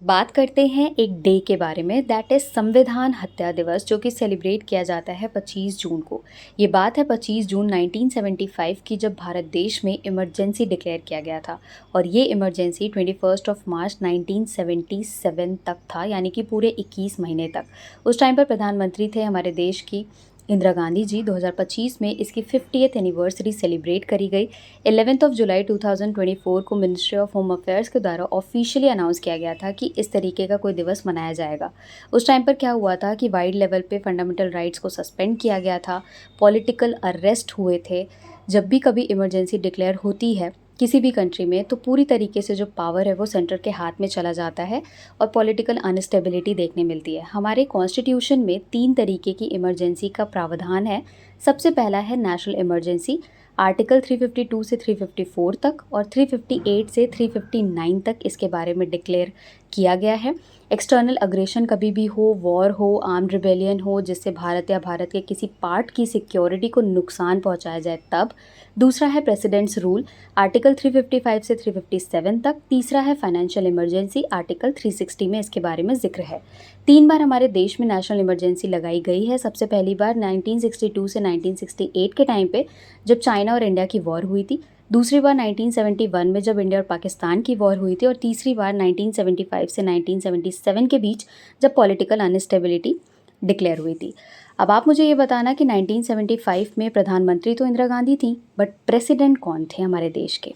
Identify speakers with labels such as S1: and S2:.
S1: बात करते हैं एक डे के बारे में, दैट इज़ संविधान हत्या दिवस, जो कि सेलिब्रेट किया जाता है 25 जून को। ये बात है 25 जून 1975 की, जब भारत देश में इमरजेंसी डिक्लेयर किया गया था। और ये इमरजेंसी 21 मार्च 1977 तक था, यानी कि पूरे 21 महीने तक। उस टाइम पर प्रधानमंत्री थे हमारे देश की इंदिरा गांधी जी। 2025 में इसकी 50th एनिवर्सरी सेलिब्रेट करी गई। 11 जुलाई 2024 को मिनिस्ट्री ऑफ होम अफेयर्स के द्वारा ऑफिशियली अनाउंस किया गया था कि इस तरीके का कोई दिवस मनाया जाएगा। उस टाइम पर क्या हुआ था कि वाइड लेवल पे फंडामेंटल राइट्स को सस्पेंड किया गया था, पॉलिटिकल अरेस्ट हुए थे। जब भी कभी इमरजेंसी डिक्लेयर होती है किसी भी कंट्री में, तो पूरी तरीके से जो पावर है वो सेंटर के हाथ में चला जाता है और पॉलिटिकल अनस्टेबिलिटी देखने मिलती है। हमारे कॉन्स्टिट्यूशन में 3 तरीके की इमरजेंसी का प्रावधान है। सबसे पहला है नेशनल इमरजेंसी, आर्टिकल 352 से 354 तक और 358 से 359 तक इसके बारे में डिक्लेयर किया गया है। एक्सटर्नल अग्रेशन कभी भी हो, वॉर हो, आर्म्ड रिबेलियन हो, जिससे भारत या भारत के किसी पार्ट की सिक्योरिटी को नुकसान पहुंचाया जाए, तब। दूसरा है प्रेसिडेंट्स रूल, आर्टिकल 355 से 357 तक। तीसरा है फाइनेंशियल इमरजेंसी, आर्टिकल 360 में इसके बारे में जिक्र है। 3 बार हमारे देश में नेशनल इमरजेंसी लगाई गई है। सबसे पहली बार 1962 से 1968 के टाइम पे, जब चाइना और इंडिया की वॉर हुई थी। दूसरी बार 1971 में, जब इंडिया और पाकिस्तान की वॉर हुई थी। और तीसरी बार 1975 से 1977 के बीच, जब पॉलिटिकल अनस्टेबिलिटी डिक्लेयर हुई थी। अब आप मुझे ये बताना कि 1975 में प्रधानमंत्री तो इंदिरा गांधी थी, बट प्रेसिडेंट कौन थे हमारे देश के?